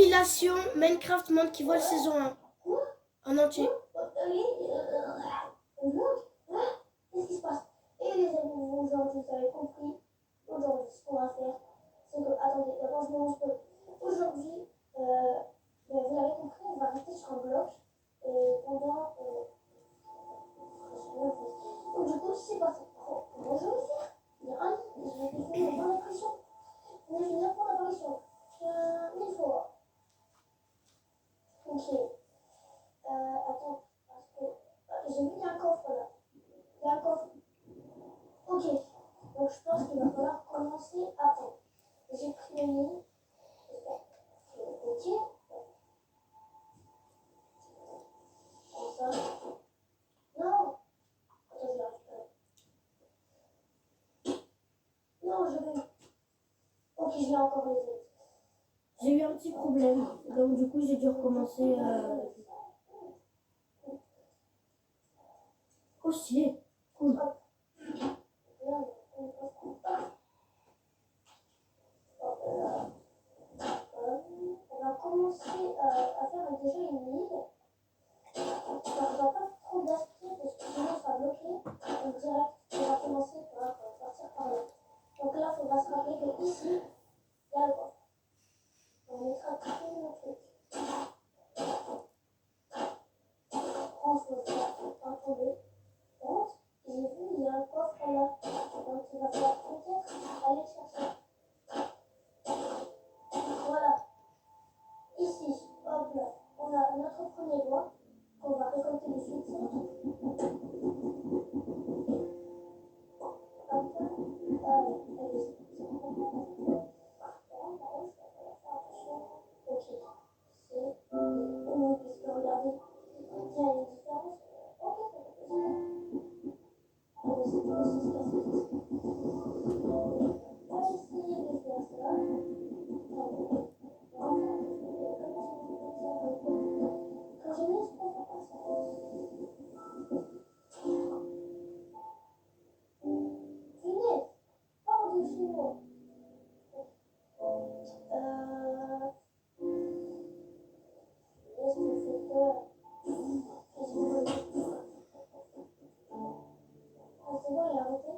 Compilation Minecraft Monkey Ball saison 1. En entier. Qu'est-ce qui se passe? Et les amis, aujourd'hui, vous avez compris. Aujourd'hui, ce qu'on va faire, c'est que. Attendez, d'abord, je me lance peu. Aujourd'hui, vous l'avez compris, on va rester sur un bloc. Et pendant. Donc, du coup, c'est parti. Comment je vais faire? Il y a un lit, je vais finir par l'apparition. Je vais finir pour l'apparition. Une fois. Ok. Attends, parce que. J'ai vu qu'il y a un coffre là. Il y a un coffre. Ok. Donc, je pense qu'il va falloir commencer. Attends. J'ai pris le lit. Ok. Comme ça. Non. Attends, je vais récupérer. Non, je vais. Ok, je vais encore les autres. J'ai eu un petit problème, donc du coup j'ai dû recommencer. Oh stylé, cool. On va commencer à faire déjà une île. On ne va pas trop d'aspirer parce que sinon ça va bloquer. Donc direct, on va commencer par partir par là. Donc là, il faudra se rappeler que ici, il y a le coffre. On mettra tout le truc. France, il faut pas tomber. Donc, j'ai vu, il y a un coffre là. Donc il va falloir peut-être aller chercher. Voilà. Ici, hop là, on a notre premier bois qu'on va récolter de suite. Hop là. Allez, ok. C'est. Oh, parce que regardez, il y a une différence. Ok, allez, c'est tout aussi se casser. On va essayer de faire ça. Quand j'ai mis, je peux faire comme ça. Punaise, par-dessus moi. Laisse me faire peur. Qu'est-ce que vous voulez? Ah, c'est bon, il a arrêté.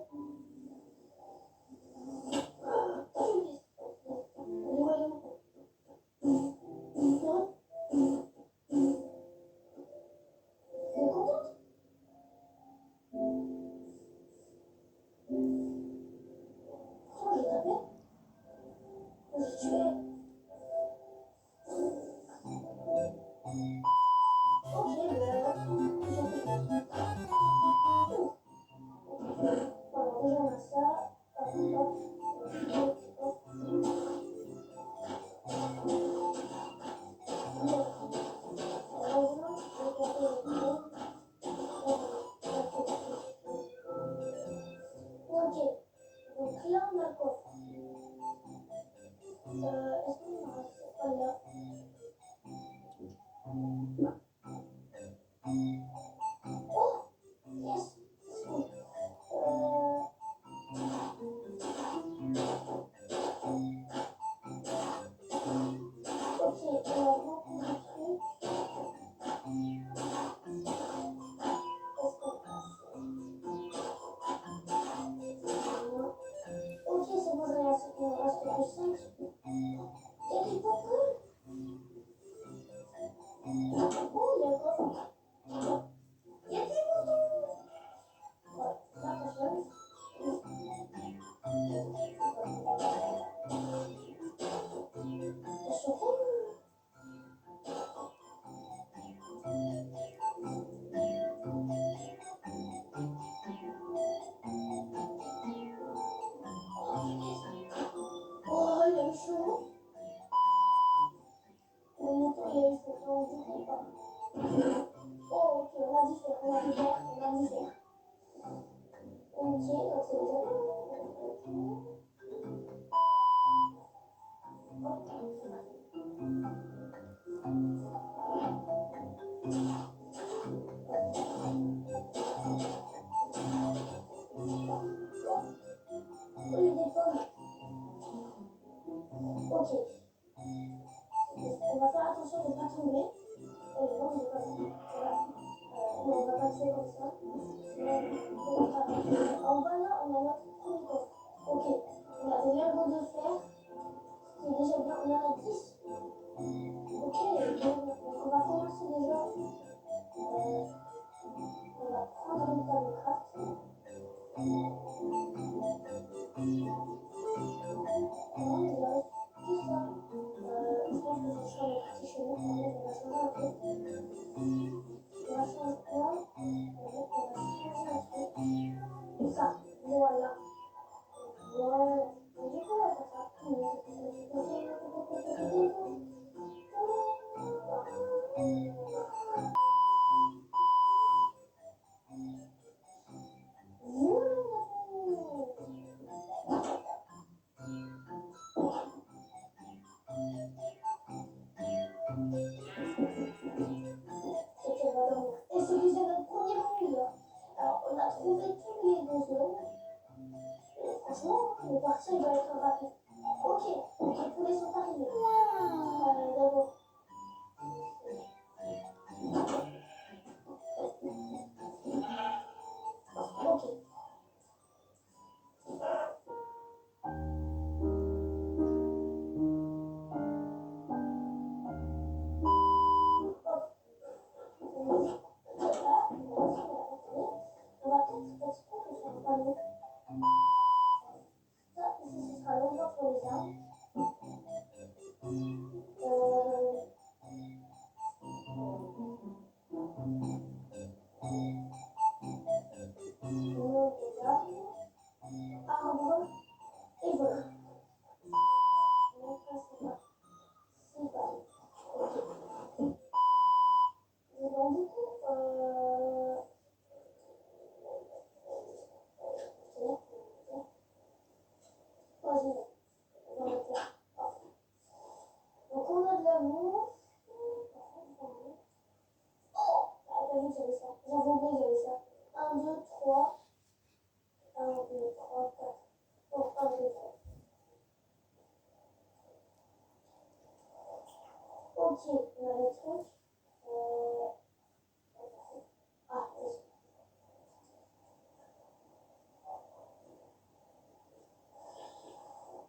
Ok. on va faire attention de ne pas tomber. Et non, je ne vais pas tomber. Voilà. Non, on va passer comme ça. En bas là, on a notre premier coffre. Ok, on a des lingots de fer. C'est déjà bien, on en a 10. Ok, donc on va commencer déjà. On va prendre une table de craft. Non, il reste tout ça. Je pense que ce sera notre petit chez nous. On va changer un peu. On va changer quoi? On va changer un truc. Ça, voilà. Voilà. Et du coup, on va faire ça. Et c'est déjà notre premier ennui. Alors, on a trouvé tous les deux zones. Et franchement, le parti va être rapide. Ok, les poulets sont arrivés. D'abord. Ok. On va peut-être faire ce panneau. Ça, ici, ce sera l'endroit pour les arbres. Arbre et voilà. Donc là, c'est pas. C'est pas. Ok. Et donc, du coup, vas-y, on va mettre là. Donc, on a de l'amour. Oh, ah, t'as vu, j'avais ça. J'avais oublié, j'avais ça. 1, 2, 3. 1, 2, 3, 4. Non, 1, 2, 3. Ok, on a le truc. Ah, oui.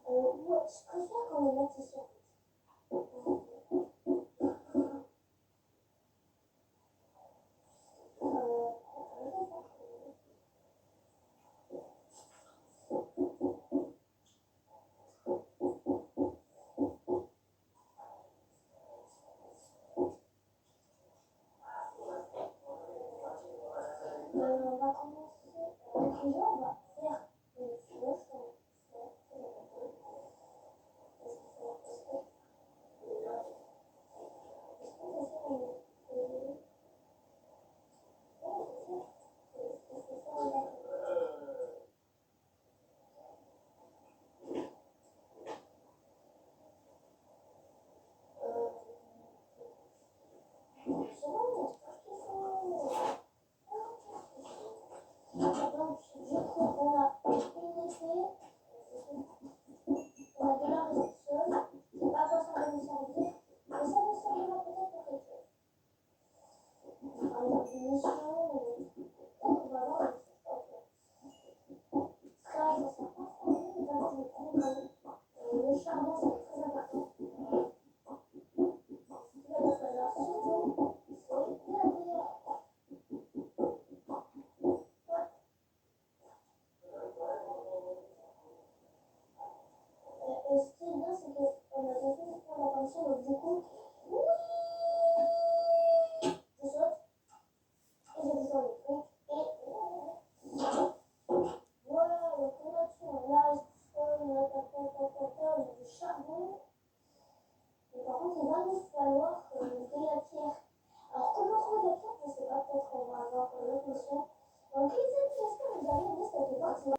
Ouais, je préfère qu'on les mette ici. On va commencer. Déjà, on va faire une flèche comme ça. Donc, je trouve qu'on a une épée, on a de la redstone, je sais pas à quoi ça va nous servir, mais ça nous servira peut-être pour quelque chose. Par exemple, une mission, on va voir. Ok. Ça sert pas trop, mais d'abord, je vais prendre le charbon, c'est très important. Il va falloir surtout, c'est de la bière. Et ce qui est bien, c'est qu'on a déjà fait le point d'attention, donc du coup, je saute et je descends le truc et voilà, donc on a tout, on a la redstone, on a du charbon. Mais par contre, il va nous falloir de la pierre. Alors, comment trouver de la pierre? Je sais pas, peut-être qu'on va avoir l'autre mission. Donc, les amis, j'espère que vous avez aimé cette partie.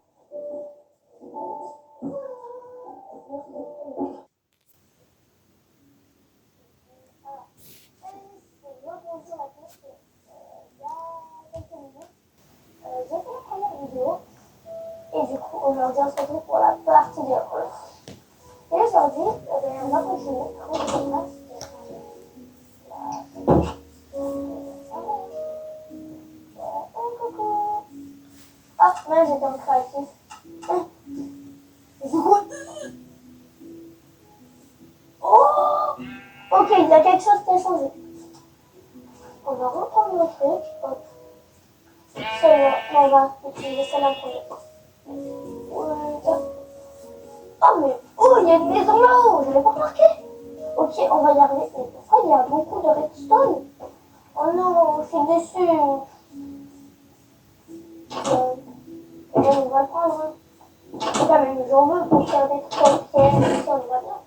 Bonjour à tous. Il y a quelques minutes, j'ai fait la première vidéo. Et du coup, aujourd'hui, on se retrouve pour la partie 2. Et aujourd'hui, on va continuer. il y a quelque chose qui a changé. On va reprendre le truc. Hop. Celle-là, on va utiliser celle-là en premier. Ouais, tiens. Oh, mais oh, il y a une maison là-haut, je l'ai pas remarqué. Ok, on va y arriver. Mais pourquoi il y a beaucoup de redstone? Oh non, je suis déçue. On va le prendre. Hein. C'est quand même, j'en veux pour faire des trucs comme ça, on va bien.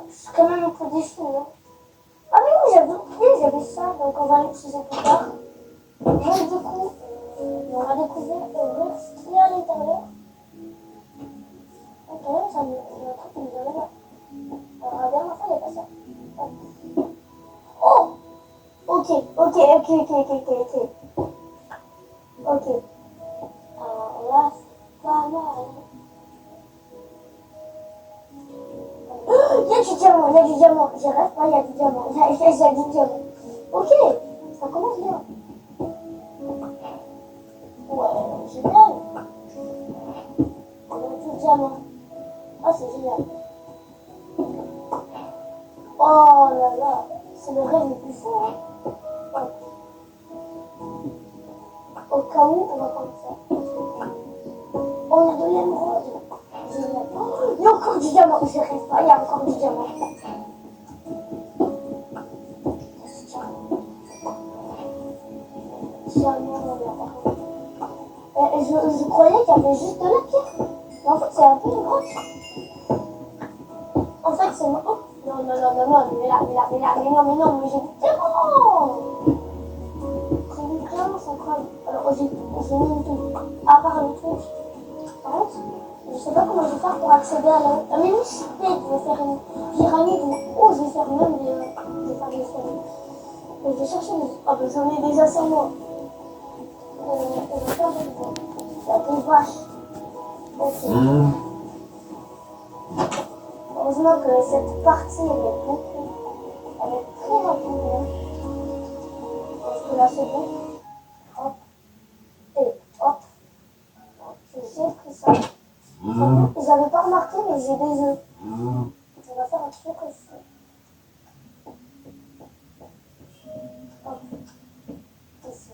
Je suis quand même un peu déçue, non? Ah mais oui, j'avais oublié, j'avais ça, donc on va l'utiliser plus tard. Donc du coup, on va découvrir ce qu'il y a à l'intérieur. Ok, ça me... il y a un truc qui nous amène là. Alors la dernière fois, il n'y a pas ça. Oh! Ok. Ok. Alors là, c'est pas mal. Il y a du diamant. J'y reste pas, il y a du diamant. Il y a du diamant. Ok, ça commence bien. Ouais, génial. On a du diamant. Ah, c'est génial. Oh là là, c'est le rêve le plus fou. Hein. Ouais. Au cas où, on va prendre ça. Oh, on a de l'émeraude. Génial. Oh, il y a encore du diamant. Je rêve pas, il y a encore du diamant. Je croyais qu'il y avait juste de la pierre. Mais en fait, c'est un peu une grotte. En fait, c'est... Oh, non, mais non, mais j'ai du diamant. J'ai du diamant, c'est incroyable. Alors, j'ai mis tout. À part le truc. Par contre, je sais pas comment je vais faire pour accéder à la mini-cité. Je vais faire une pyramide ou je vais faire même des... je vais faire des escaliers. Et je vais chercher des... Ah ben j'en ai déjà sur moi. Et je vais faire des... Il y a des vaches. Ok. Heureusement que cette partie, elle est beaucoup... Elle est très rapide. Parce que là, c'est bon. Hop. Et hop. J'ai pris ça. J'avais pas remarqué, mais j'ai des œufs. On va faire un truc aussi. Hop. Ici.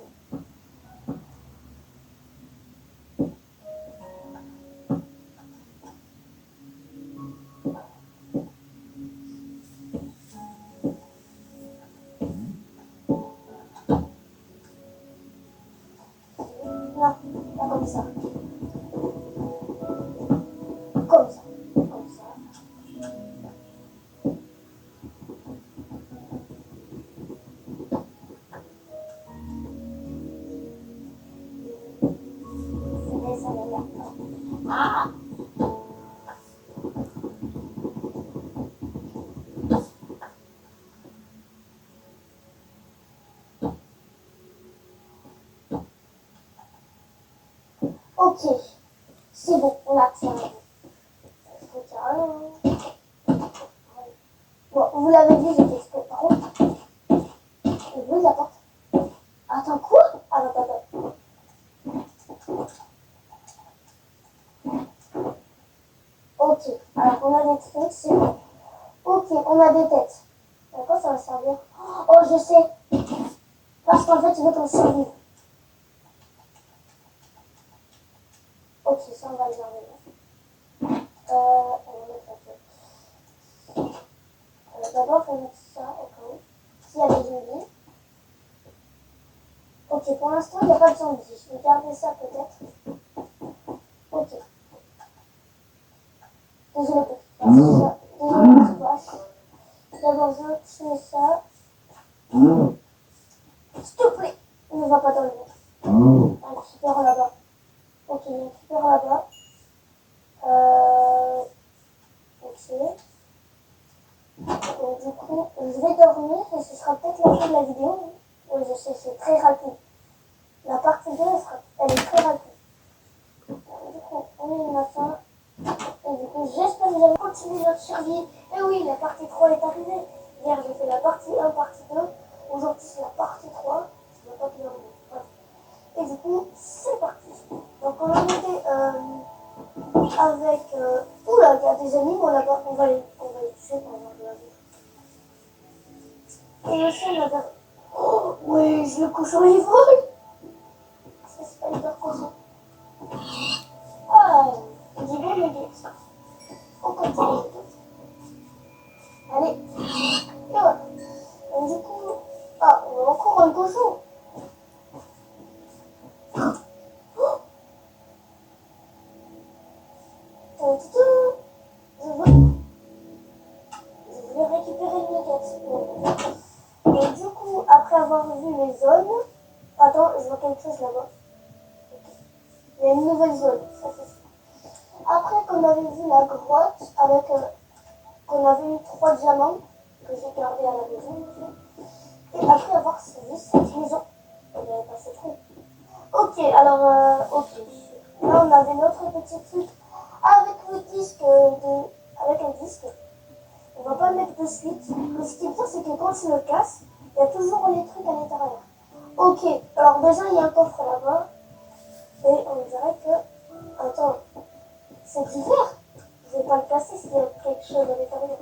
Non, pas comme ça. Comme ça. Comme ça. C'est ça, là. Ah! Ok. C'est bon, on a accès à la bon, vous l'avez dit, j'ai testé. Par contre, le bruit de la porte. Attends, quoi? Attends. Ok, alors on a des trucs, c'est bon. Ok, on a des têtes. À quoi ça va servir? Oh, je sais. Parce qu'en fait, il veut qu'on survive. Ok, ça, on va le garder là. On va mettre la tête. D'abord, il faut mettre ça au cas où. S'il y a des zombies. Ok, pour l'instant, il n'y a pas de zombies. Je vais garder ça peut-être. Ok. Désolé pour ça. Désolé pour ce vache. D'abord, je mets ça. S'il te plaît, ne va pas dans le vent. Un creeper là-bas. Ok, il y a un creeper là-bas. Ok. Donc, du coup, je vais dormir et ce sera peut-être la fin de la vidéo. Oui, je sais, c'est très rapide. La partie 2, elle est très rapide. Du coup, on est le matin. Et du coup, j'espère que vous avez continué notre survie. Et oui, la partie 3 est arrivée. Hier, j'ai fait la partie 1, partie 2. Aujourd'hui, c'est la partie 3. Je ne veux pas te dire. Bref. Et du coup, c'est parti. Donc, on a été avec... Oula, il y a des animaux là-bas. On va les tuer. fait pour avoir de la vie. Et aussi, on a... Oh, ouais, je le cochon, il vole. C'est Spider Cochon. Ah, il dit bon, nuggets. On continue. Allez. Et voilà. Et du coup... Ah, on a encore un cochon. Je voulais récupérer le nugget. Et du coup, après avoir vu les zones... Attends, je vois quelque chose là-bas. Il y a une nouvelle zone, ça c'est sûr. Après qu'on avait vu la grotte avec... qu'on avait eu 3 diamants que j'ai gardés à la maison. Et après avoir vu cette maison, on avait passé trop. Ok, alors, ok. Là, on avait notre petit truc avec le disque avec un disque. On va pas le mettre de suite. Mais ce qui est bien, c'est que quand tu le casses, il y a toujours les trucs à l'intérieur. Ok, alors déjà, il y a un coffre là-bas. Et on dirait que... Attends, c'est du verre. Je vais pas le casser s'il y a quelque chose à l'intérieur.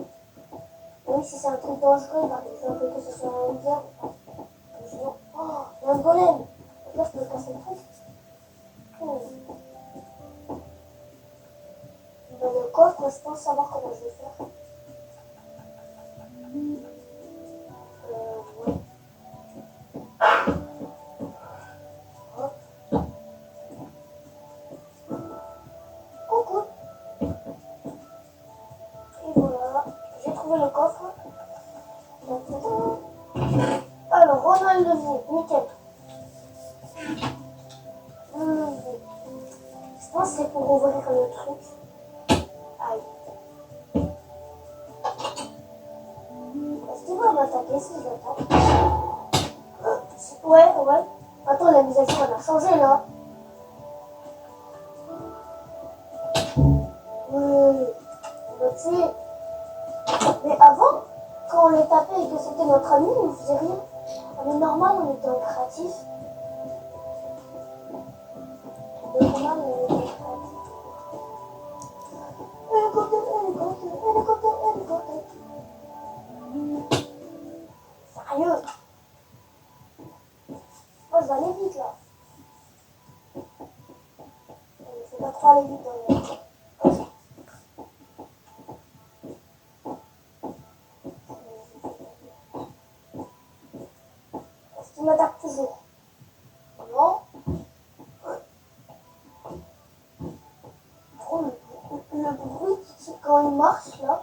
Oui, si c'est un truc dangereux, par exemple, que ce soit un verre ou pas. Sinon, oh, il y a un golem. Là, je peux casser le truc. Dans le coffre, je pense savoir comment je vais faire. Ouais. Hop. Coucou. Et voilà. J'ai trouvé le coffre. Alors, on a le levier. Nickel. Le levier. Je pense que c'est pour ouvrir le truc. Aïe. Est-ce qu'il va m'attaquer si je l'attaque? Ouais, ouais. Attends, la mise à jour, elle a changé là. Oui. On va tuer. Mais avant, quand on les tapait et que c'était notre ami, on ne faisait rien. Mais normal, on était en créatif. Normal, on était en créatif. Hélicoptère, hélicoptère, hélicoptère, hélicoptère. Sérieux? Moi, je vais aller vite là. Il faut pas trop aller vite dans le... Est-ce qu'il m'attaque toujours? Non. Oh, le bruit quand il marche là.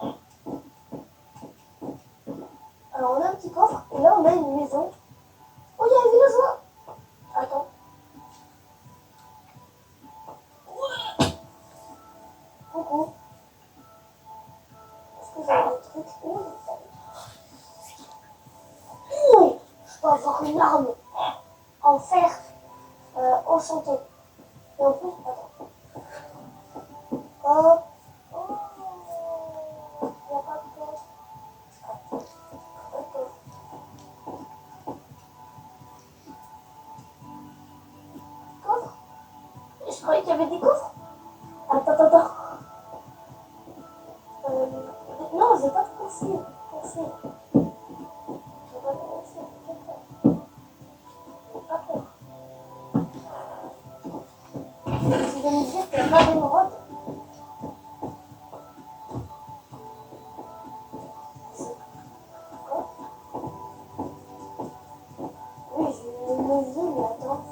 Alors on a un petit coffre et là on a une maison. Oh, il y a un villageois. Attends. Coucou. Est-ce que j'ai des trucs? Oui. Oh, je peux avoir une arme en fer enchantée. Et en plus, attends. Hop. Oh, il n'y a pas de coffre. D'accord. Coffre? Je croyais qu'il y avait des coffres. Attends, attends, attends. Non, j'ai pas de poursuivre. Poursuivre. J'ai pas de poursuivre. J'ai pas peur. Tu veux me dire qu'il n'y a pas d'émeraude? Oui, je me dis, mais attends.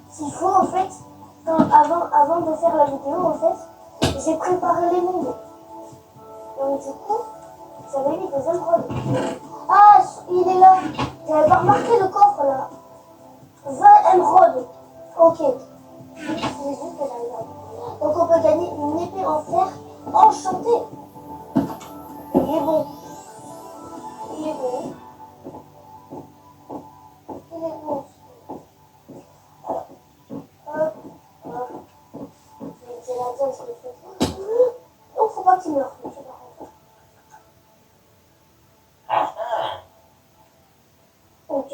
S'il faut, en fait, avant de faire la vidéo, en fait, j'ai préparé les mondes. Donc, du coup, j'avais mis des émeraudes. Ah, il est là. J'avais pas remarqué le coffre, là. 20 émeraudes. Ok. C'est juste que j'arrive à... Donc, on peut gagner une épée en fer enchantée. Il est bon. Il est bon. Il est bon. Alors, hop, hop. C'est la zone, c'est le truc. Non, faut pas qu'il meure. Je sais pas comment faire. Ok.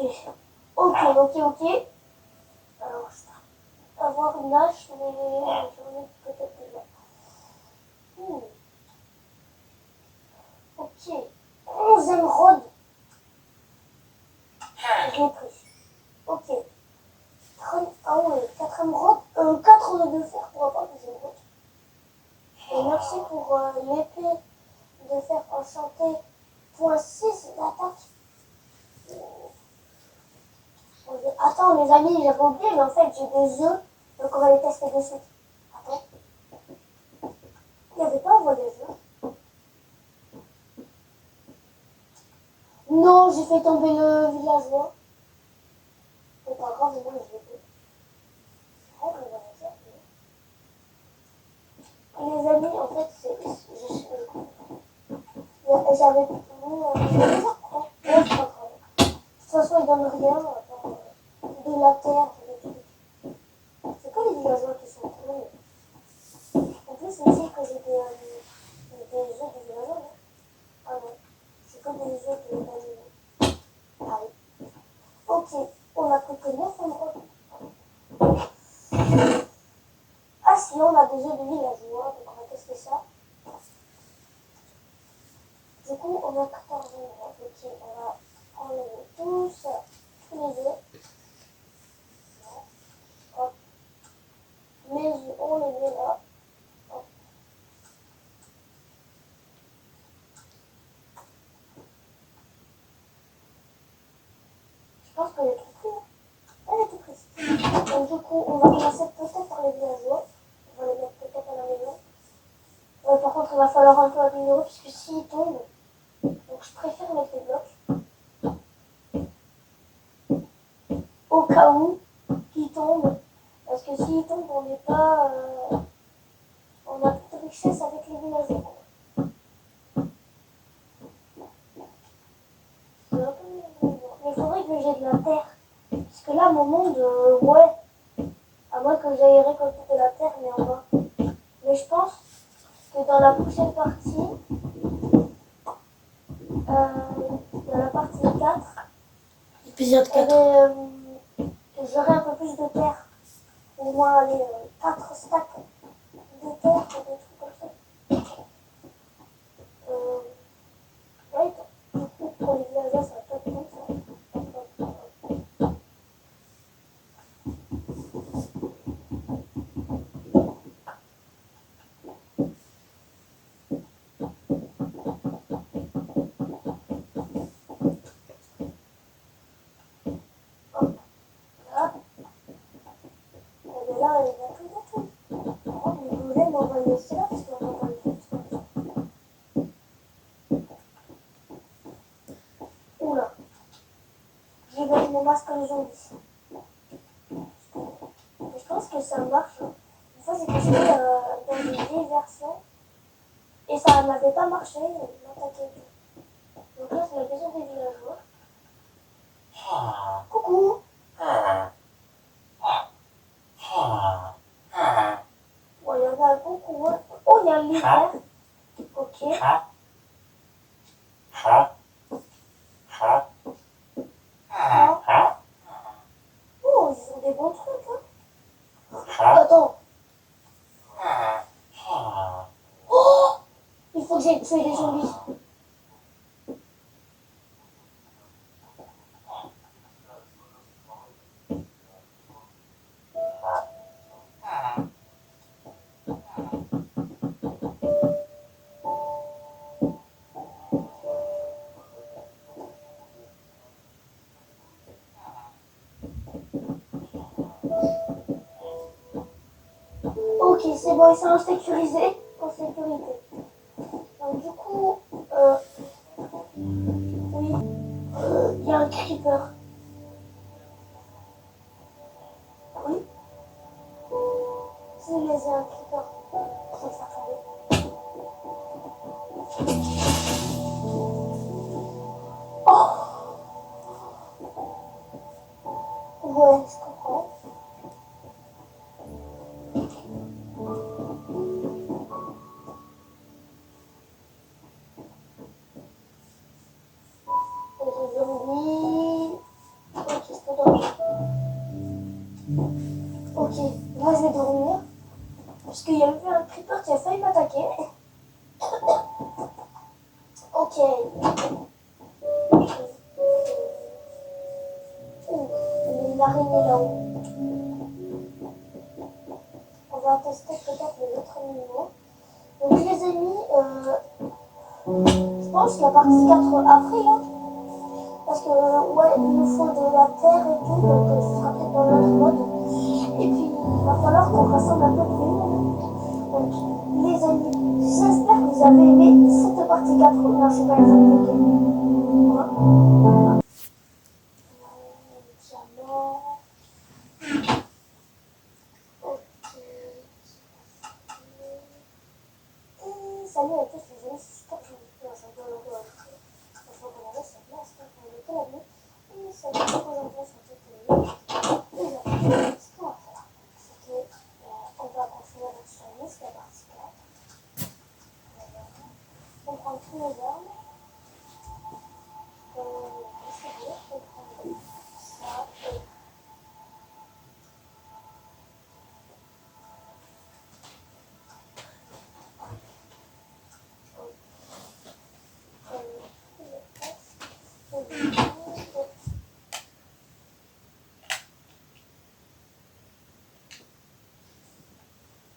Ok. Alors, je vais avoir une hache, mais j'en ai peut-être déjà. Et merci pour l'épée de fer enchanté. Point 6 d'attaque. Attends les amis, j'avais oublié, mais en fait j'ai des œufs, donc on va les tester de suite. Attends. Il n'y avait pas un voyageur. Non, j'ai fait tomber le villageois. C'est pas grave, moi je l'ai fait. Oh, le voyageur. Les amis, en fait, j'avais mis ouais, c'est pas grave. De toute façon, ils donnent rien à part de la terre, des trucs. C'est quoi les villageois qui sont cool? En plus, il me dit que j'ai des œufs de villageois, non? Ah non, c'est comme des œufs d'animaux. Ah oui. Ok, on a plus que 9 endroits. Ah si, on a des œufs de villageois, donc on va tester ça. Du coup, on a 14 endroits. Ok, on va enlever tous les œufs. Hop. Mes œufs, on les met là. Hop. Je pense qu'elle est tout prise. Elle est tout prise. Donc du coup, on va commencer peut-être par les villageois. On va les mettre peut-être à la maison. Par contre, il va falloir un peu améliorer puisque s'ils tombent, donc je préfère mettre les blocs. Au cas où qu'ils tombent. Parce que s'ils tombent, on n'est pas... on a plus de richesse avec les villageois. Mais il faudrait que j'ai de la terre. Parce que là, mon monde, ouais. À moins que j'aille récolter de la terre, mais en bas. Mais je pense que dans la prochaine partie, dans la partie 4, Épisode 4. j'aurai un peu plus de terre. Au moins, allez, 4 stacks de terre, ou des trucs comme ça. Ouais, du coup, pour les villageois, ça va pas être comme ça. Hop, là. Et bien là, il y a tout de tout. Oh, mais vous voulez m'envoyer aussi là, parce qu'on va envoyer tout ça. Oula, j'ai mis mon masque en zombie. Je pense que ça marche. Une fois, j'ai testé dans une vieille version et ça n'avait pas marché. Il m'attaquait. Donc là, c'est la maison des villageois. Coucou. Bon, il y en a beaucoup. Hein. Oh, il y a un livre. Ok. Ah. Oh, ils ont des bons trucs. Hein. Attends. Oh, il faut que j'aille tuer les zombies. Ok, c'est bon, ils sont en sécurisé. En sécurité. Donc du coup, oui, il y a un creeper. Oui. Si, mais il y a un creeper. Je vais faire tomber. Ouais, je comprends. Les zombies. Ok, c'est bon. Ok, moi je vais dormir. Parce qu'il y a eu un creeper qui a failli m'attaquer. Ok. Ouh, il y a une araignée là-haut. On va tester peut-être les autres animaux. Donc lance la partie 4 après, là. Parce que, ouais, il nous faut de la terre et tout, donc ce sera peut-être dans l'autre mode. Et puis, il va falloir qu'on rassemble un peu tout le monde. Donc, les amis, j'espère que vous avez aimé cette partie 4. Non, c'est pas les amis, ok. Voilà. Diamant. Ok. Salut à tous les amis, c'est super joli. Non, c'est un peu logo à l'écrit. Franchement, qu'on avait, c'est bien, c'est pour le calme. Et ça va être aujourd'hui, c'est un peu plus. Déjà, ce qu'on va faire, c'est qu'on va continuer notre service, la partie 4. On prend tous nos armes. C'est bien, on prend ça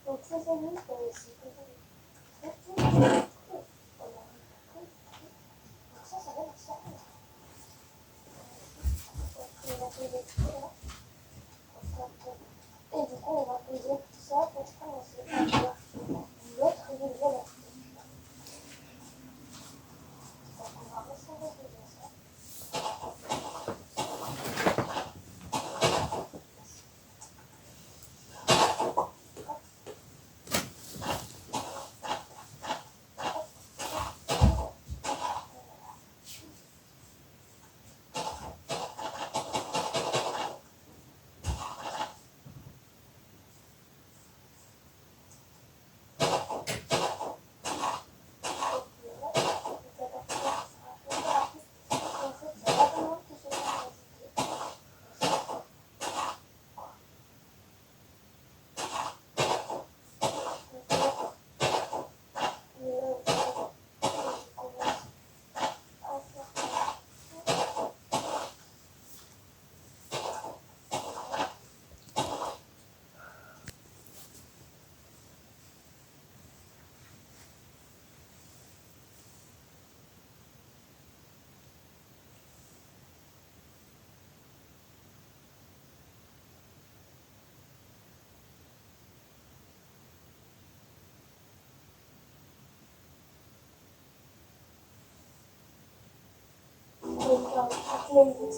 et donc les amis, c'est comme ça. Donc ça va être ça. On va poser tout là. Et du coup, on va poser tout ça pour commencer à faire l'autre ville de la Donc on va ressembler ça.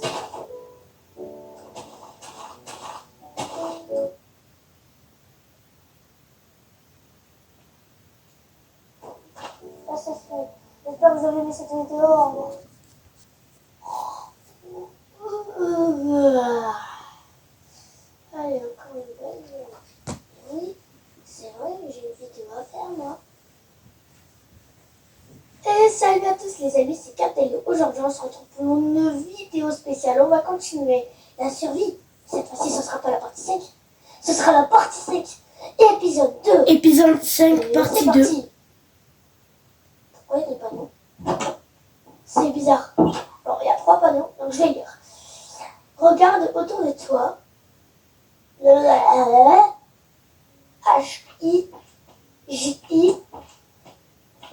Là, c'est fait. J'espère que vous avez aimé cette vidéo. Au revoir. Allez, encore une belle journée. Oui, c'est vrai que j'ai une vidéo à faire, moi. Et salut à tous les amis, c'est Captain. Aujourd'hui, on se retrouve pour une vidéo spéciale. On va continuer la survie. Cette fois-ci, ce ne sera pas la partie 5. Ce sera la partie 5. Épisode 2. Épisode 5, Et partie c'est 2. parti. Pourquoi il n'y a des panneaux? C'est bizarre. Alors, il y a 3 panneaux, donc je vais lire. Regarde autour de toi. H-I-J-I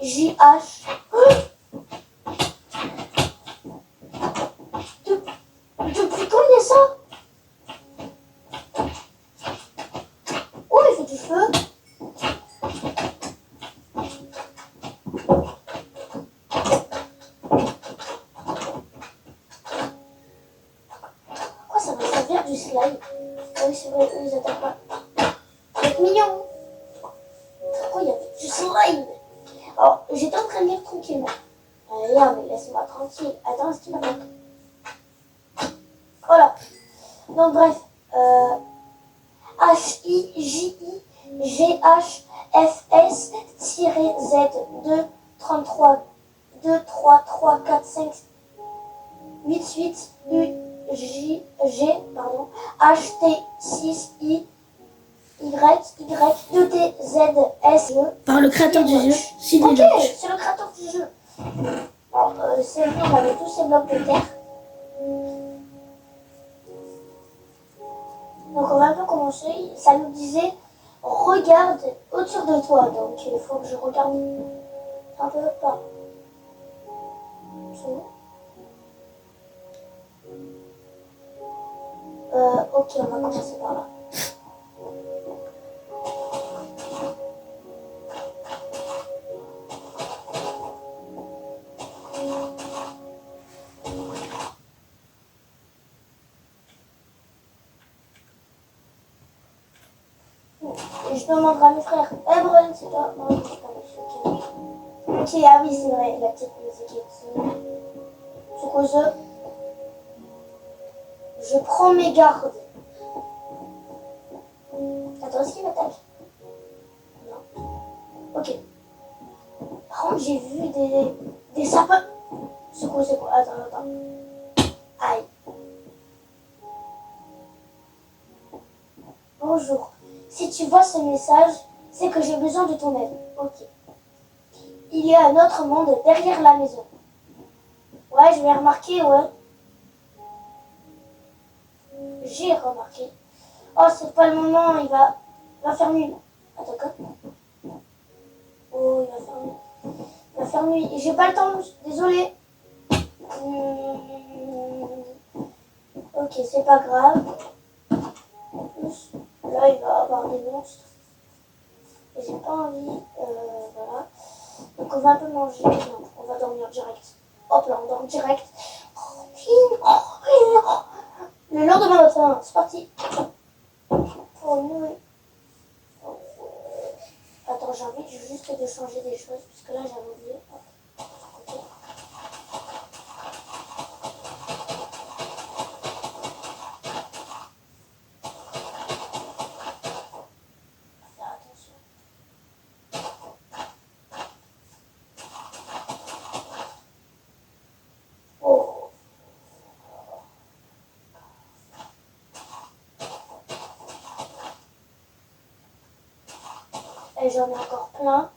J-H. Depuis quand il y a ça? Oh, il fait du feu. Pourquoi ça va servir du slime? Ah oui, c'est vrai, eux, ils attaquent pas. C'est mignon. Pourquoi il y a du slime? Alors, j'étais en train de lire tranquillement. Là, mais laisse-moi tranquille. Attends, est-ce qu'il va mettre? Voilà. Donc, bref. H-I-J-I-G-H-F-S-Z 2-33 2-3-3-4-5 8-8 U-J-G pardon H-T-6-I Y-Y-2-T-Z-S Par le créateur du jeu, Sid Ok, George. c'est le créateur du jeu. Alors, c'est vrai, on avait tous ces blocs de terre. Donc on va un peu commencer. Ça nous disait regarde autour de toi. Donc il faut que je regarde un peu par. Tout. Ok, on va commencer par là. Et je demanderai à mes frères. Eh Bren, c'est toi? Non, je sais pas, ok. Ok, ah oui, c'est vrai, la petite musique est ici. Du coup, je prends mes gardes. Attends, est-ce qu'il m'attaque? Non. Ok. Par contre, j'ai vu des sapins. C'est quoi? Attends. Aïe. Bonjour. Si tu vois ce message, c'est que j'ai besoin de ton aide. Ok. Il y a un autre monde derrière la maison. Ouais, je l'ai remarqué, ouais. J'ai remarqué. Oh, c'est pas le moment, il va faire nuit. Attends, quoi? Oh, il va faire nuit. Il va faire nuit. Et j'ai pas le temps, désolé. Ok, c'est pas grave. En plus, là, il va avoir des monstres. Et j'ai pas envie. Voilà. Donc, on va un peu manger. Non, on va dormir direct. Hop là, on dort direct. Le lendemain matin, c'est parti. Pour nous. Attends, j'ai envie juste de changer des choses, parce que là, j'avais oublié. Ok. Faire attention. Oh. Et j'en ai encore plein.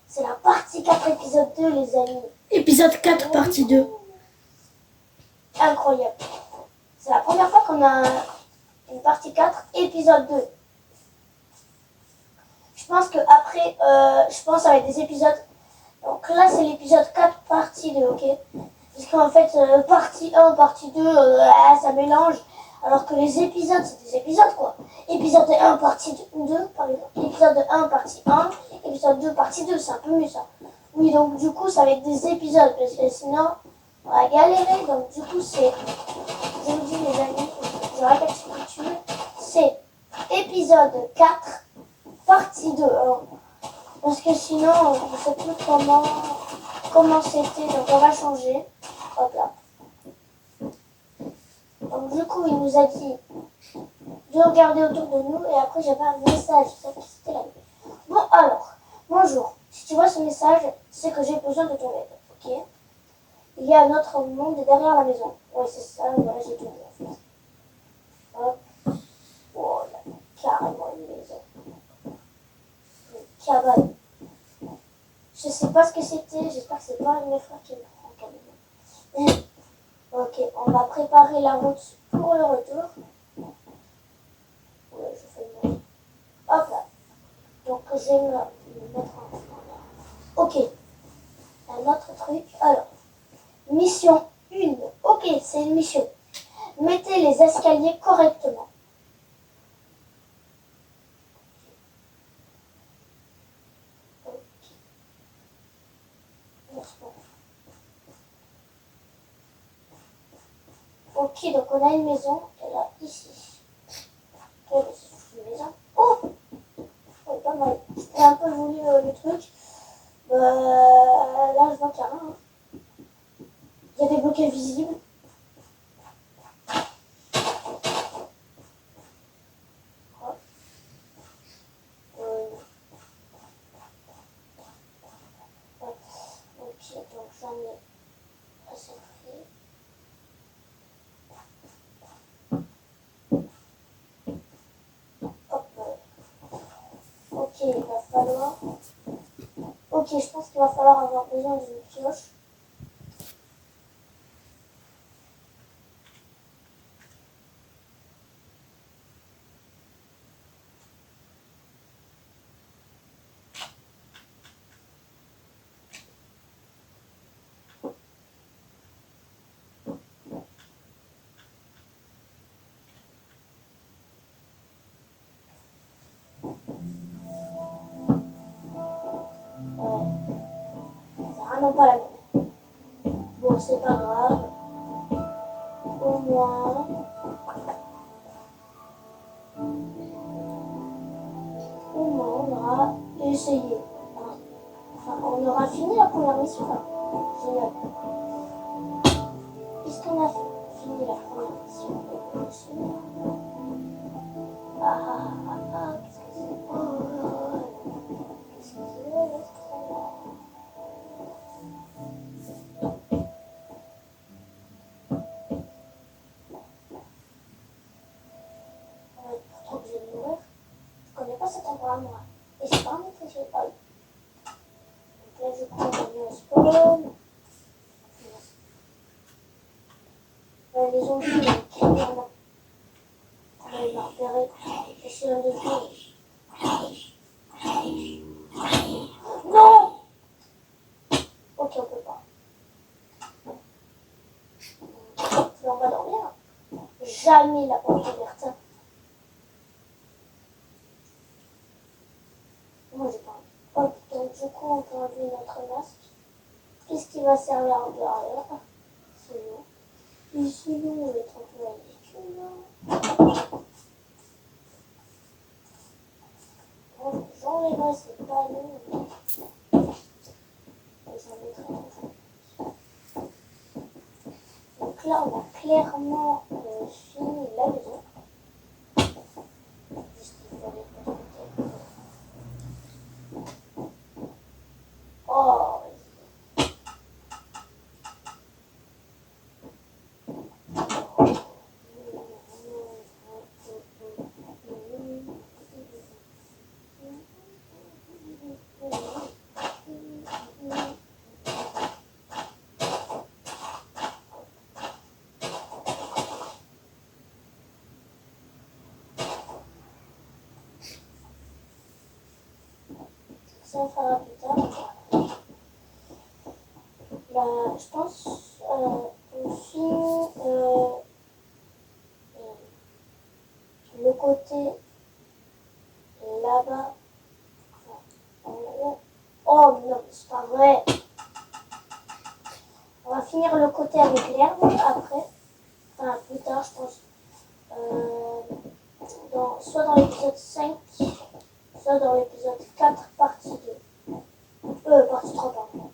C'est la partie 4, épisode 2, les amis. Épisode 4, partie 2. Incroyable. C'est la première fois qu'on a une partie 4, épisode 2. Je pense qu'après, ça va être des épisodes. Donc là, c'est l'épisode 4, partie 2, ok? Parce qu'en fait, partie 1, partie 2, ça mélange. Alors que les épisodes, c'est des épisodes, quoi. Épisode 1, partie 2, par exemple. Épisode 1, partie 1. Épisode 2, partie 2. C'est un peu mieux, ça. Oui, donc du coup, ça va être des épisodes. Parce que sinon, on va galérer. Donc du coup, c'est... Je vous dis, les amis, je récapitule. C'est épisode 4, partie 2. Alors, parce que sinon, on ne sait plus comment c'était. Donc on va changer. Hop là. Donc du coup, il nous a dit de regarder autour de nous et après j'avais un message. C'était là. Bon alors, bonjour. Si tu vois ce message, c'est que j'ai besoin de ton aide. Ok? Il y a un autre monde derrière la maison. Ouais, c'est ça. Voilà, j'ai tout mis en fait. Hop. Oh là, carrément une maison. Une cabane. Je sais pas ce que c'était. J'espère que c'est pas un de mes frères qui me prend quand même. Ok, on va préparer la route pour le retour. Ouais, je fais le même. Hop là. Donc je vais me mettre en... Ok. Un autre truc. Alors, mission 1. Ok, c'est une mission. Mettez les escaliers correctement. Ok. Ok, donc on a une maison. Elle a ici. Ok, c'est une maison. Oh, ouais, pas mal. J'ai un peu voulu le truc. Là, je vois qu'il y a rien. Hein. Il y a des blocs invisibles. Hop. Ouais. Ok, donc j'en ai assez pris. Hop. Ok, il va falloir... Ok, je pense qu'il va falloir avoir besoin d'une pioche. Ouais. C'est vraiment pas la même. Bon, c'est pas grave. Au moins, on aura essayé. Hein. Enfin, on aura fini la première mission là. Génial. Puisqu'on a fini la première mission, qu'est-ce que c'est? Qu'est-ce que c'est? On va être trop obligé de mourir. Je connais pas cet endroit moi. Et c'est pas un métier chez Paul. Donc là, je prends le spawn. Les zombies, clairement. Il m'a repéré. Je suis un dessus. Non! Ok, on peut pas. On va dormir. Jamais la porte ouverte. Moi, j'ai pas envie. Hop, donc du coup, on peut enlever notre masque. Qu'est-ce qui va servir en derrière? Sinon. Et sinon, on va être un peu ridicule. Bon, j'enlèverai ces panneaux. Et j'en mettrai un. Donc là, on a clairement fini la maison. Juste qu'il faut aller de l'autre côté. Oh, ça on fera plus tard. Là, je pense on finit le côté là-bas. Oh non, c'est pas vrai. On va finir le côté avec l'herbe après. Enfin, plus tard, je pense. Soit dans l'épisode 5, soit dans l'épisode 4, partie 2. Partie 3, pardon.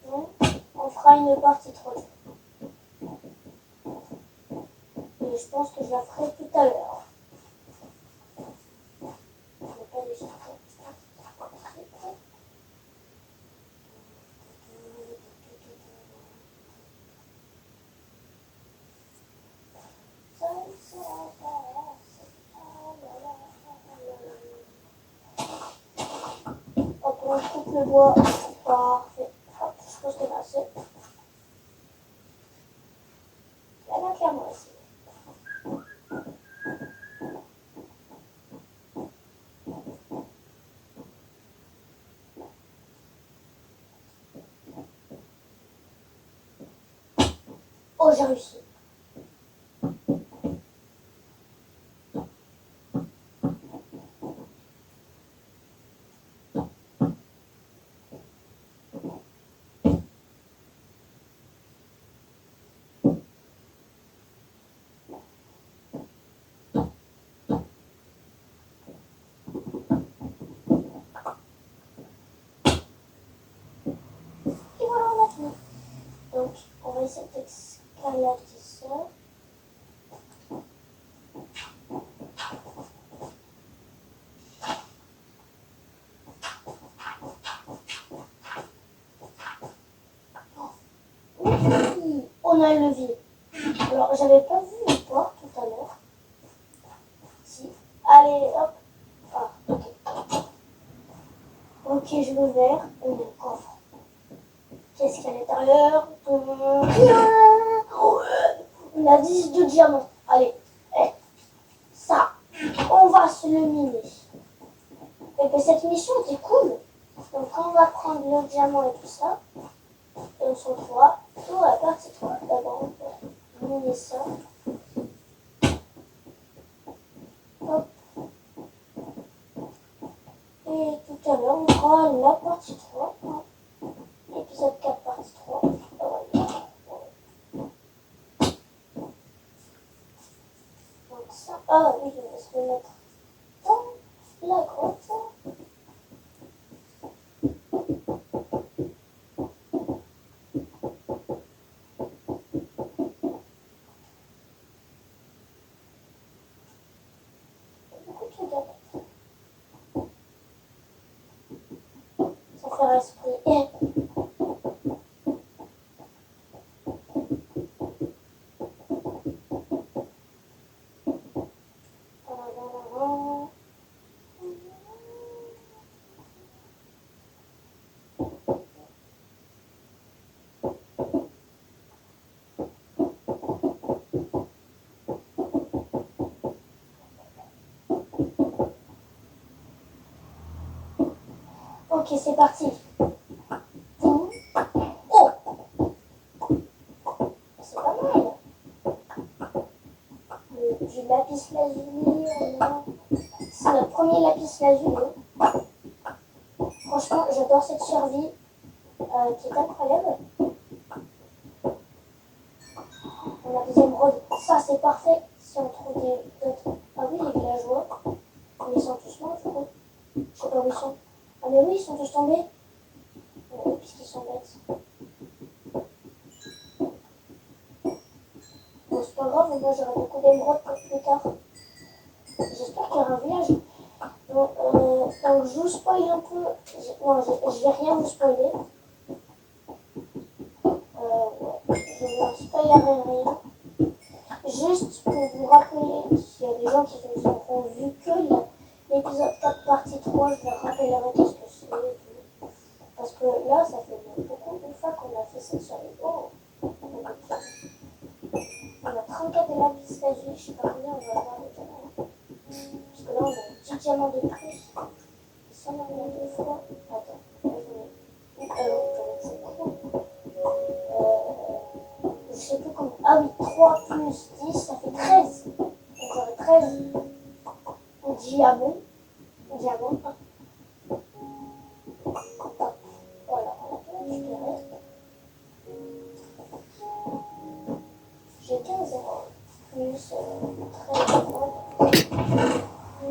Donc, on fera une partie 3. Et je pense que je la ferai tout à l'heure. Je ne vais pas les chercher. Hop, on coupe le bois. Parfait. Hop, je pense qu'on a assez. Là, là, clairement, assez. Oh, j'ai réussi. Et voilà, on a fini. Donc, on va essayer d'escalader ça. Oui, on a le levier. Alors, j'avais pas vu une porte tout à l'heure. Si. Allez, hop. Ah, ok. Ok, je veux vert. On a le coffre. Qu'est-ce qu'il y a à l'intérieur? Rien. On a 10 de diamants. Allez, ça, on va se le miner. Et que cette mission était cool. Donc, on va prendre le diamant et tout ça. Et on se retrouvera pour la partie 3. D'abord, on va miner ça. 3, la partie 3. Épisode 4, partie 3. Voilà. Donc ça, ah oui, je vais se le mettre dans la grotte. Beaucoup de trucs à mettre. Ça fait esprit. Ok, c'est parti. Oh, c'est pas mal. Du lapis lazuli. C'est notre premier lapis lazuli. Franchement, j'adore cette survie qui est incroyable. On a des émeraudes. Ça, c'est parfait si on trouve d'autres. Ah oui, les villageois. Mais ils sont tous morts, du coup. Je sais pas où ils sont. Ah, mais oui, ils sont tous tombés. Oui, puisqu'ils sont bêtes. Bon, c'est pas grave, moi j'aurai beaucoup d'émeraudes pour plus tard. J'espère qu'il y aura un village. Donc, je vous spoil un peu. Non, je vais rien vous spoiler. Ouais, je ne vous spoilerai rien. Juste pour vous rappeler, s'il y a des gens qui nous auront vu que l'épisode 4 partie 3, je leur rappellerai qu'est-ce que c'est et tout. Parce que là, ça fait beaucoup une fois qu'on a fait cette série. Oh, on a 34 de lapis lazuli, je sais pas combien on va avoir déjà. Parce que là, on a 10 diamants de plus. Et ça, on en a deux fois. Attends, là, j'en ai quoi. Je sais plus combien. Ah oui, 3 plus 10, ça fait 13. Donc j'aurai 13 diamants. Voilà, on a tout récupéré. J'ai 15 émeraudes. Plus 13 émeraudes.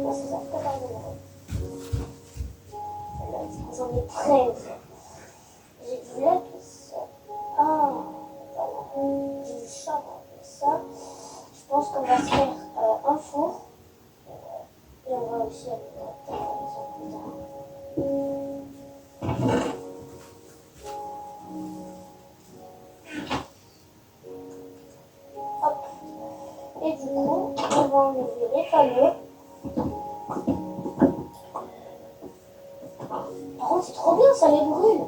Là, c'est ça, 14 émeraudes. Là, j'en ai 13. J'ai du lapis. Ah, voilà. J'ai du charbon. Ça, je pense qu'on va se faire un four. Et on va aussi aller dans la maison plus tard. Hop. Et du coup, on va enlever les panneaux. Par contre, c'est trop bien, ça les brûle.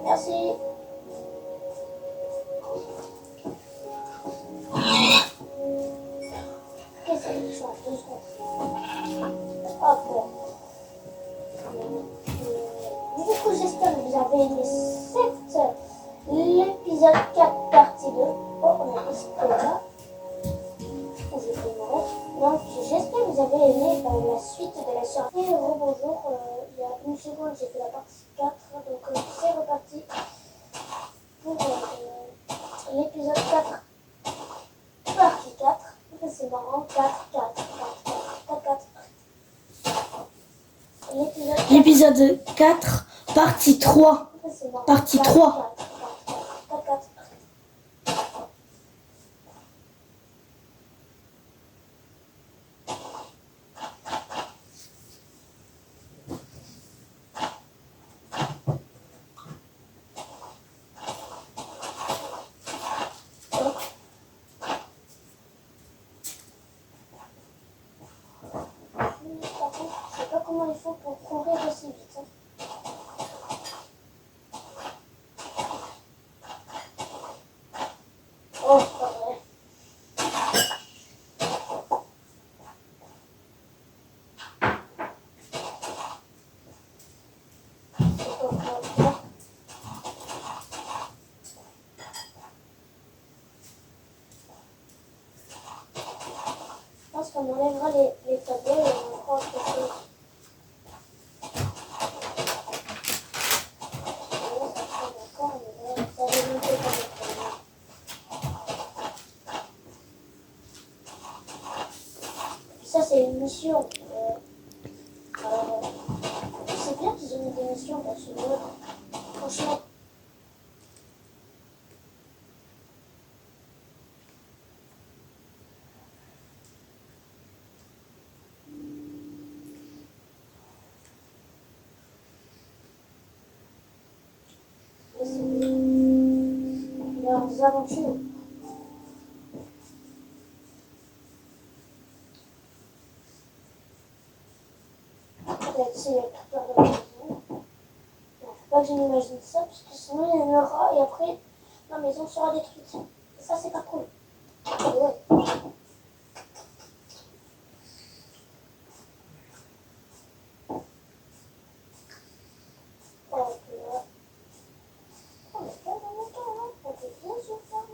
Merci. Qu'est-ce que c'est change 2 secondes. Hop. Du coup, j'espère que vous avez aimé l'épisode 4 partie 2. Oh, on a des là. J'ai fait une erreur. Donc, j'espère que vous avez aimé la suite de la série. Et rebonjour, il y a une seconde, j'ai fait la partie 4. Donc, c'est reparti pour l'épisode 4, partie 4. C'est marrant, 4, 4, 4, 4, 4. L'épisode 4, partie 3. Partie 3. Je sais pas comment il faut pour courir aussi vite. Oh, c'est pas vrai. Je pense qu'on enlèvera les tableaux. missions. C'est bien qu'ils aient mis des missions dans ce mode. Franchement. Mais c'est leurs aventures. Peut-être c'est la plupart de la maison. Non, faut pas que je m'imagine ça, parce que sinon il y en aura et après la maison sera détruite. Et ça, c'est pas cool. Ouais. Oh, puis là. Oh, mais pas dans le temps, hein. On peut bien se faire.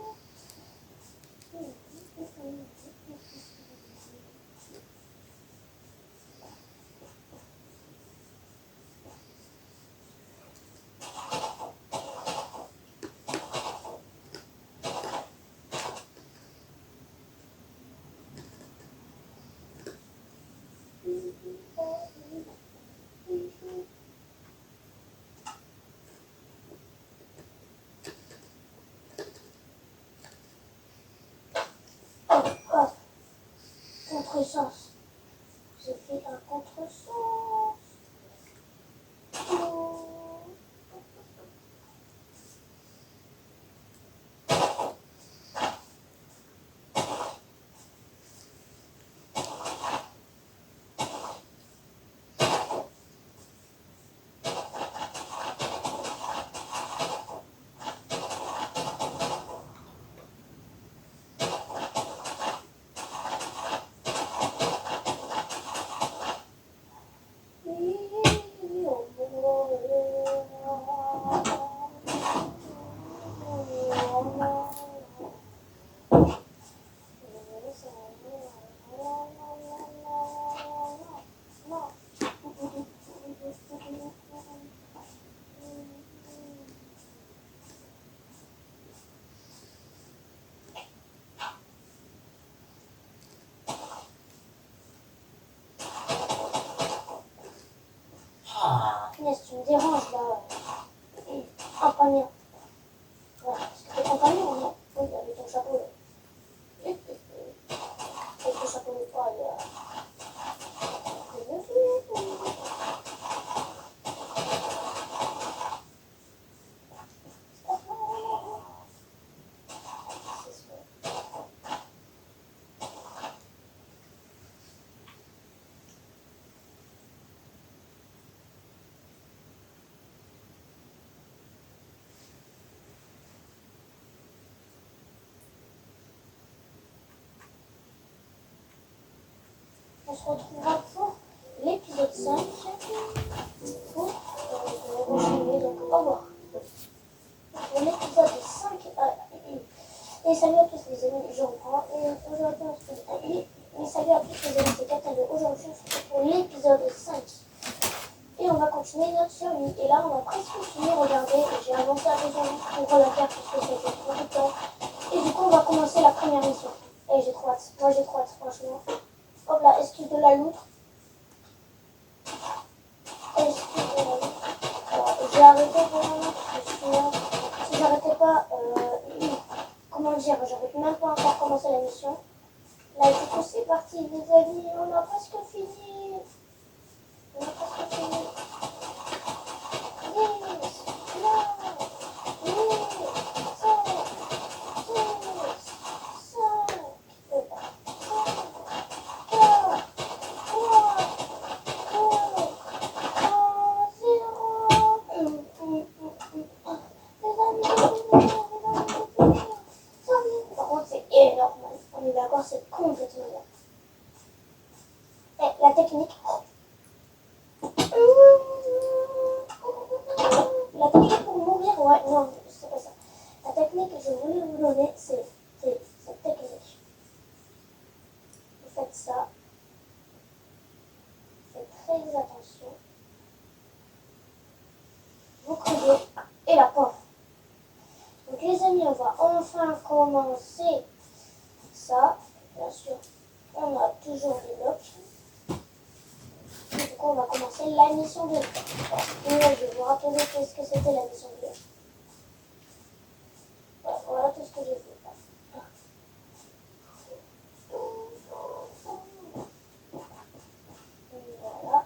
Oh, contresens. J'ai fait un contresens. Oh. Punaise, tu me déranges là. Un panier. Voilà, parce que t'es compagnon, non? Oui, avec ton chapeau là. Avec ton chapeau de paille là. On se retrouvera pour l'épisode 5 pour enchaîner. Donc au revoir. Pour l'épisode 5. Et salut à tous les amis, je reprends. Et aujourd'hui on se dit et salut à tous les amis, c'est Catalo. Aujourd'hui on se retrouve pour l'épisode 5. Et on va continuer notre survie. Et là on a presque fini, regardez, j'ai avancé à besoin pour la faire parce que ça fait trop de temps. Et du coup on va commencer la première mission. Et j'ai trop hâte, moi j'ai trop hâte franchement. Hop là, esquive de la loutre. Esquive de la loutre. Alors, j'ai arrêté vraiment parce que sinon, si j'arrêtais pas, comment dire, j'arrête même pas encore commencé la mission. Là, du coup, c'est parti, les amis, on a presque fini. On a presque fini. Yes, là, yes, ça, par contre, c'est énorme. On est d'accord, c'est complètement énorme. Et la technique. La technique pour mourir, ouais, non, c'est pas ça. La technique que je voulais vous donner, c'est cette technique. Vous faites ça. Faites très attention. Vous creusez et la pof. Donc les amis, on va enfin commencer ça. Bien sûr, on a toujours des blocs. commencer la mission 2. Je vais vous rappeler qu'est-ce que c'était la mission 2. Voilà tout ce que j'ai fait. Voilà.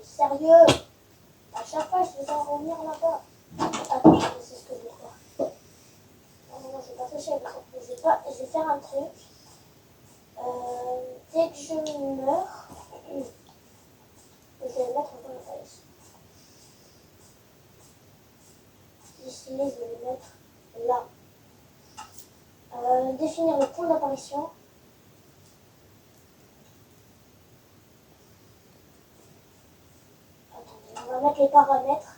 Sérieux, à chaque fois je vais en revenir là-bas. Attends, c'est ce que je vais faire. Non, je vais pas toucher. Je vais faire un truc. Dès que je meurs, je vais le mettre en point d'apparition. Ici, je vais le mettre là. Définir le point d'apparition. Attendez, on va mettre les paramètres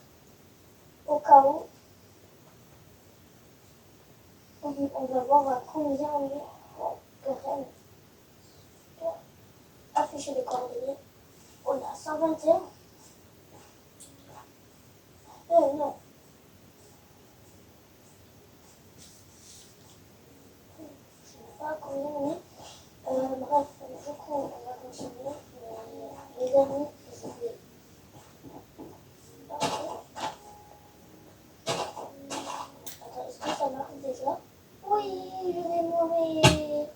au cas où. On va voir combien on est. Graines. Afficher les coordonnées. On a 121. Non. Je ne sais pas combien on est. Bref, du coup, on va continuer. Mais les amis, je vais. Attends, est-ce que ça marche déjà? Oui, je vais mourir.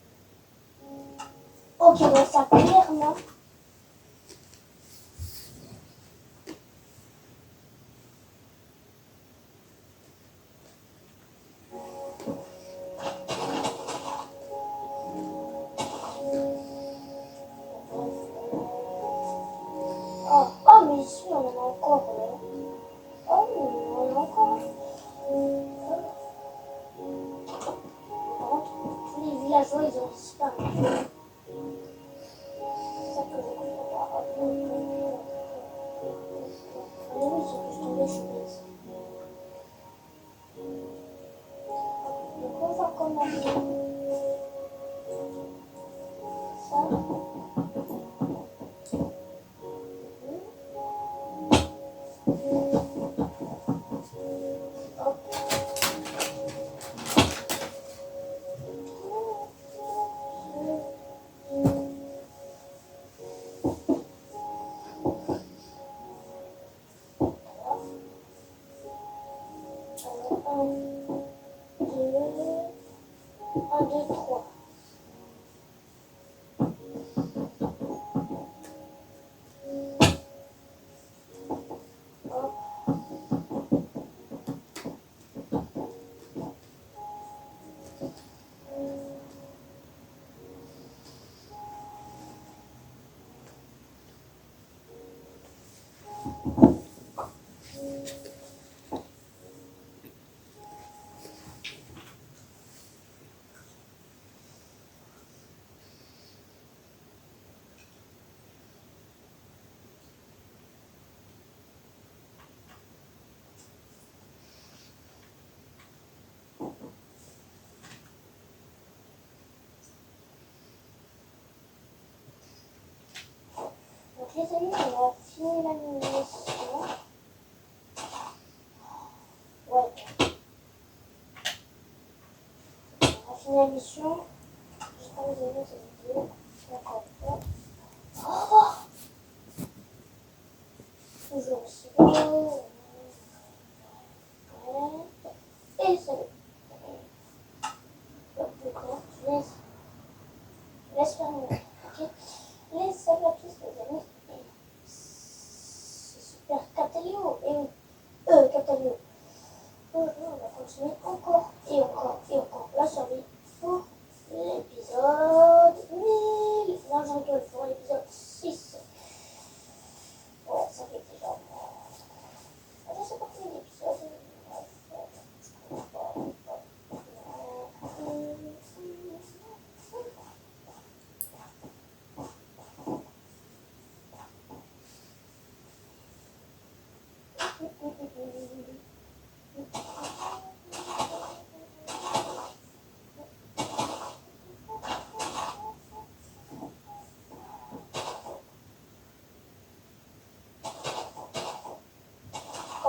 Ok, donc ça clairement. Oh, mais ici, on en a encore. Oh, mais on en a encore. Par contre, tous les villageois, ils ont disparu. C'est ça que je comprends pas. Mais oui, ils sont tous tombés, je suis bête. Donc, on va commencer ça. Un, deux, trois. Donc les amis, on a fini la mission. Ouais. On a fini la mission. J'espère que vous avez aimé cette vidéo. D'accord. Oh, toujours aussi beau. Ouais. Et salut. D'accord, je laisse faire mon. Ok. Les salut à tous les amis. C'est super Catalio. Et Catalio. On va continuer encore et encore et encore la série pour l'épisode 1000. Non, j'en rigole, pour l'épisode 6. Ouais, ça fait déjà. Je sais pas combien d'épisodes.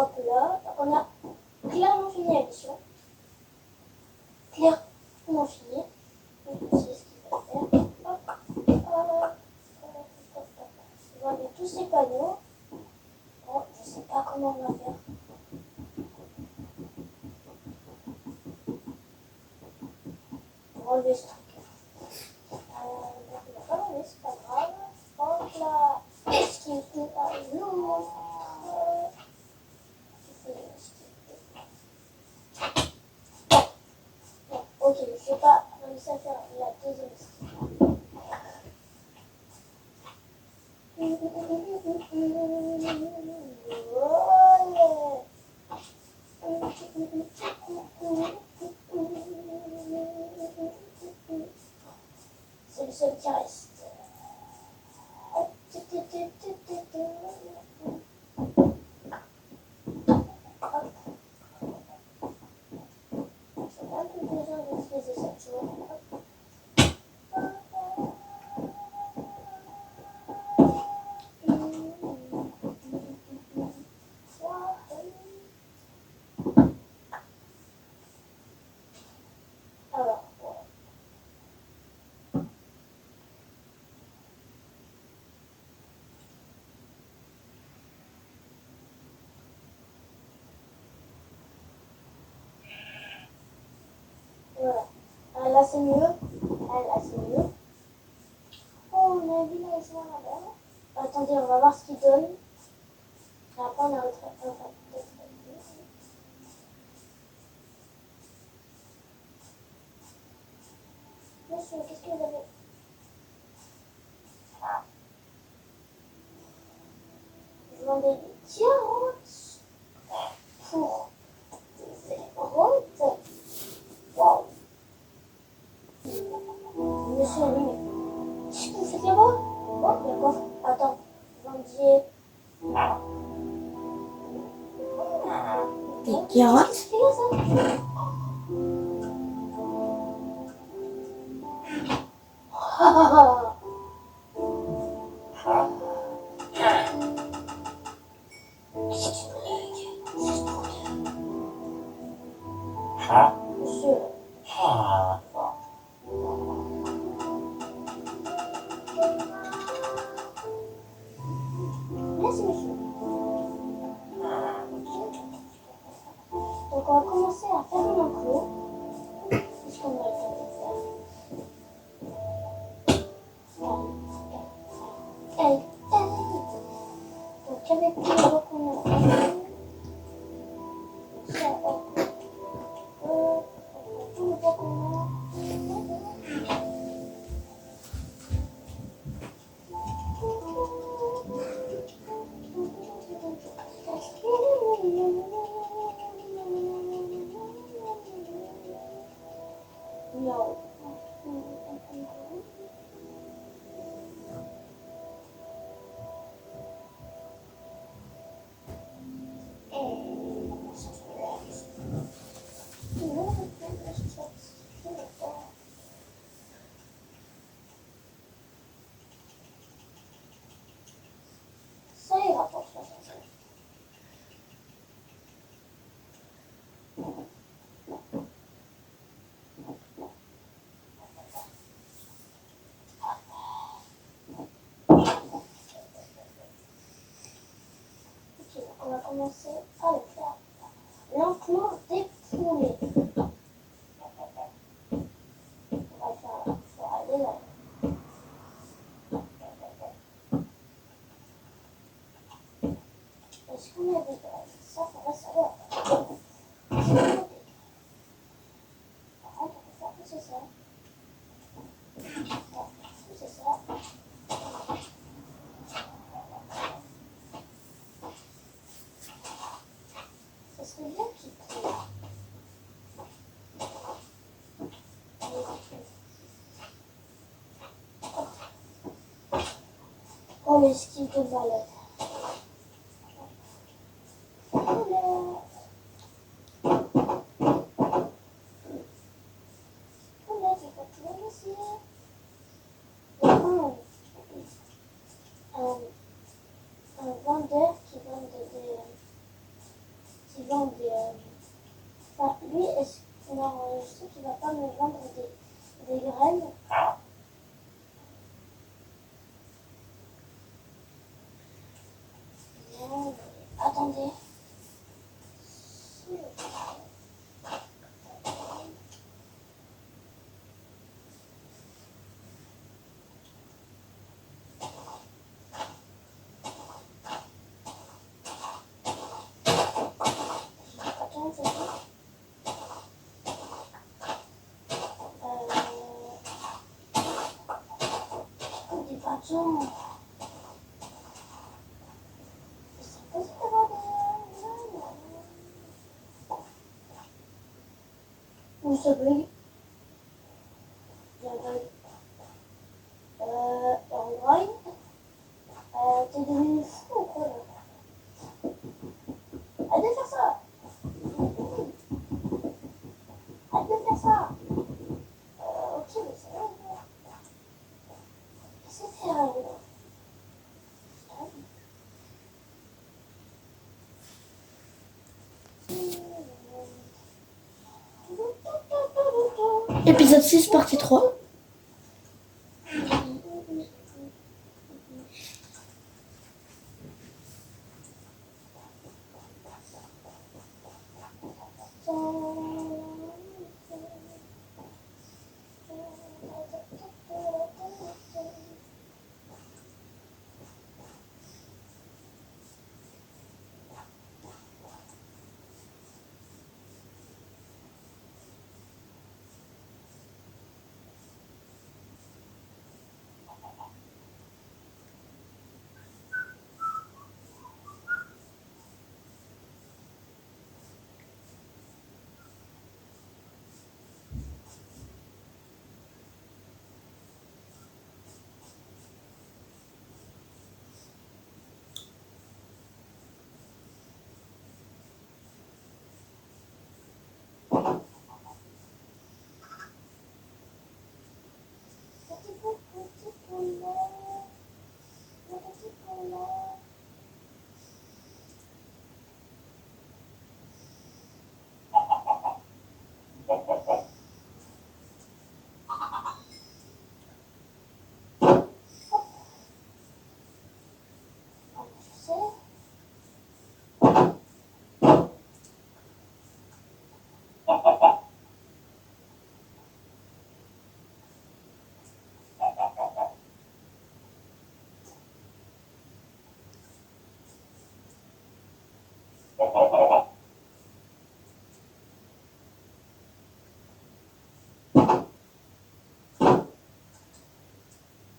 Hop là, donc on a clairement fini la mission. Clairement fini. C'est ce qu'il va faire. Hop, on va enlever tous ces panneaux. Bon, je sais pas comment on va faire. Pour enlever ce truc. Donc on va pas l'enlever, c'est pas grave. Hop là, est-ce qu'il est à l'eau? Bon, ok, je n'ai pas réussi à faire la deuxième esquive. C'est le seul qui reste. J'ai un peu besoin d'utiliser cette chose. Alors, voilà. Voilà. Ah, là c'est mieux. Ah, là c'est mieux. Oh, on a vu la joie là-bas. Attendez, on va voir ce qu'il donne. Et après on arrêtera. Enfin, peut-être. Monsieur, qu'est-ce que vous avez? Je vendais des carottes pour des carottes. Waouh. Monsieur, oui, mais qu'est-ce que vous faites là-bas? Oh, il y a quoi? Attends, vendiez. Des carottes. Qu'est-ce qu'il y a ça? Ah, c'est une blague. C'est trop bien. Monsieur. Merci, monsieur. Donc, on va commencer à faire un enclos. Qu'est-ce qu'on va faire? Donc, avec les blocs qu'on a fait, ça, tout le bloc qu'on a. No. Ça ira pour ça. Ok, donc on va commencer à le faire. L'enclos des poulets. On va faire la fois aller là. Est-ce qu'on a des graines? Ça va savoir. Par contre, on peut faire pousser ça. Pousser ça. Ça serait bien qu'il trouve. Oh, l'esquive de balade. Un vendeur qui vend Attends. C'est possible d'avoir des... Où ça bug? J'ai un bug. Android? T'es devenu fou ou quoi là? Arrête de faire ça! Arrête de faire ça! Ok, mais c'est vrai. Qu'est-ce que c'est là? Épisode 6, partie 3.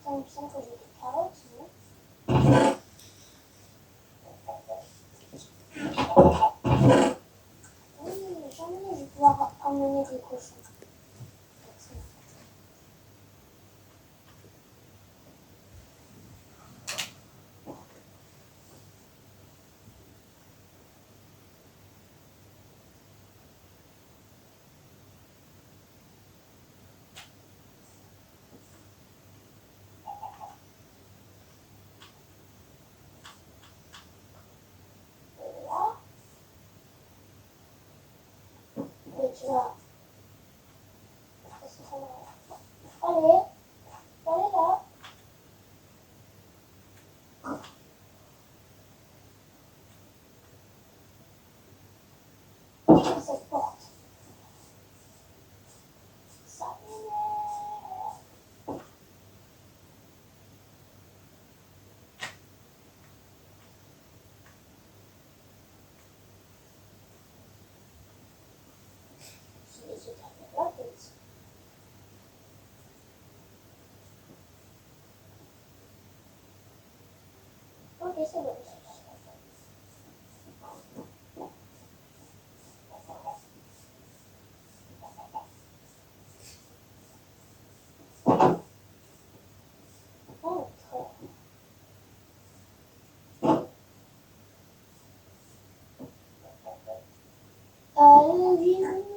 Ça me semble que j'ai des carottes, non? Oui, jamais je vais pouvoir emmener des cochons. Là, et tu vas... Allez, allez là. Cette porte. Ça m'énerve. J'ai tapé la tête. Ok, c'est bon. Entre. Allez.